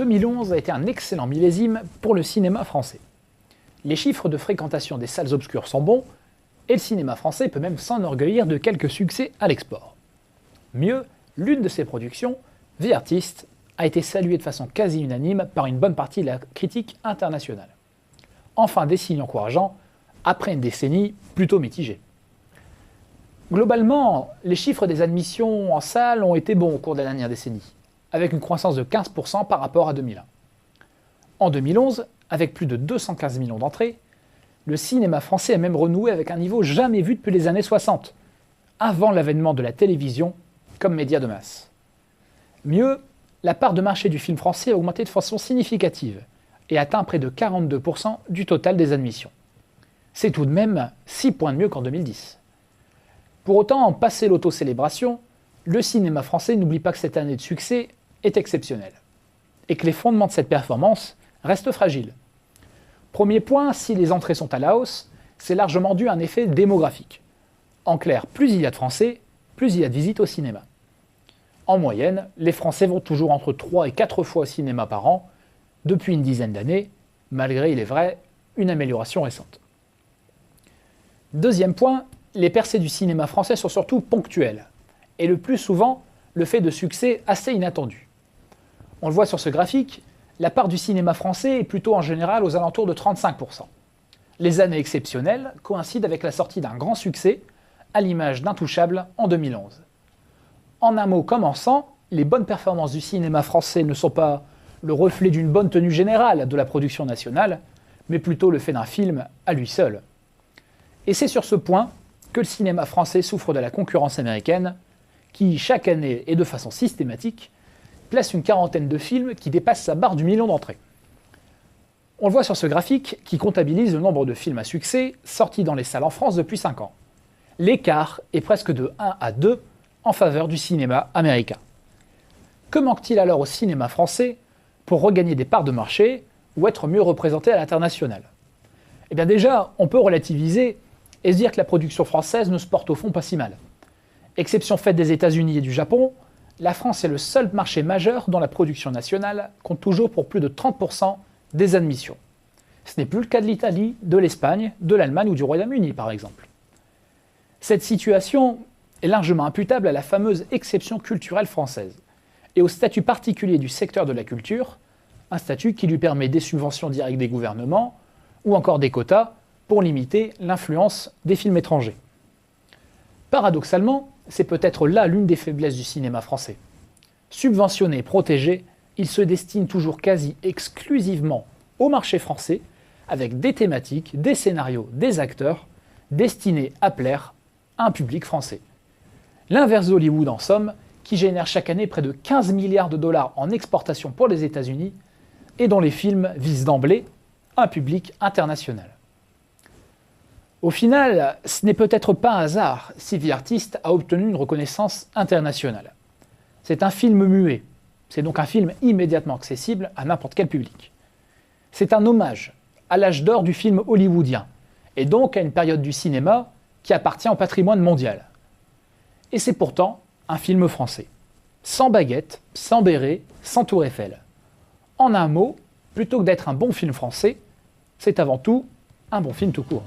2011 a été un excellent millésime pour le cinéma français. Les chiffres de fréquentation des salles obscures sont bons, et le cinéma français peut même s'enorgueillir de quelques succès à l'export. Mieux, l'une de ses productions, The Artist, a été saluée de façon quasi unanime par une bonne partie de la critique internationale. Enfin des signes encourageants, après une décennie plutôt mitigée. Globalement, les chiffres des admissions en salle ont été bons au cours de la dernière décennie, avec une croissance de 15% par rapport à 2001. En 2011, avec plus de 215 millions d'entrées, le cinéma français a même renoué avec un niveau jamais vu depuis les années 60, avant l'avènement de la télévision comme média de masse. Mieux, la part de marché du film français a augmenté de façon significative et atteint près de 42% du total des admissions. C'est tout de même 6 points de mieux qu'en 2010. Pour autant, passé l'autocélébration, le cinéma français n'oublie pas que cette année de succès est exceptionnelle et que les fondements de cette performance restent fragiles. Premier point, si les entrées sont à la hausse, c'est largement dû à un effet démographique. En clair, plus il y a de Français, plus il y a de visites au cinéma. En moyenne, les Français vont toujours entre 3 et 4 fois au cinéma par an, depuis une dizaine d'années, malgré, il est vrai, une amélioration récente. Deuxième point, les percées du cinéma français sont surtout ponctuelles, et le plus souvent, le fait de succès assez inattendus. On le voit sur ce graphique, la part du cinéma français est plutôt en général aux alentours de 35%. Les années exceptionnelles coïncident avec la sortie d'un grand succès, à l'image d'Intouchables en 2011. En un mot commençant, les bonnes performances du cinéma français ne sont pas le reflet d'une bonne tenue générale de la production nationale, mais plutôt le fait d'un film à lui seul. Et c'est sur ce point que le cinéma français souffre de la concurrence américaine, qui, chaque année et de façon systématique, place une quarantaine de films qui dépassent sa barre du million d'entrées. On le voit sur ce graphique qui comptabilise le nombre de films à succès sortis dans les salles en France depuis 5 ans. L'écart est presque de 1 à 2 en faveur du cinéma américain. Que manque-t-il alors au cinéma français pour regagner des parts de marché ou être mieux représenté à l'international ? Eh bien déjà, on peut relativiser et se dire que la production française ne se porte au fond pas si mal. Exception faite des États-Unis et du Japon, la France est le seul marché majeur dont la production nationale compte toujours pour plus de 30% des admissions. Ce n'est plus le cas de l'Italie, de l'Espagne, de l'Allemagne ou du Royaume-Uni par exemple. Cette situation est largement imputable à la fameuse exception culturelle française et au statut particulier du secteur de la culture, un statut qui lui permet des subventions directes des gouvernements ou encore des quotas pour limiter l'influence des films étrangers. Paradoxalement, c'est peut-être là l'une des faiblesses du cinéma français. Subventionné et protégé, il se destine toujours quasi exclusivement au marché français, avec des thématiques, des scénarios, des acteurs, destinés à plaire à un public français. L'inverse d'Hollywood en somme, qui génère chaque année près de 15 milliards de dollars en exportation pour les États-Unis et dont les films visent d'emblée un public international. Au final, ce n'est peut-être pas un hasard si The Artist a obtenu une reconnaissance internationale. C'est un film muet, c'est donc un film immédiatement accessible à n'importe quel public. C'est un hommage à l'âge d'or du film hollywoodien, et donc à une période du cinéma qui appartient au patrimoine mondial. Et c'est pourtant un film français, sans baguette, sans béret, sans tour Eiffel. En un mot, plutôt que d'être un bon film français, c'est avant tout un bon film tout court.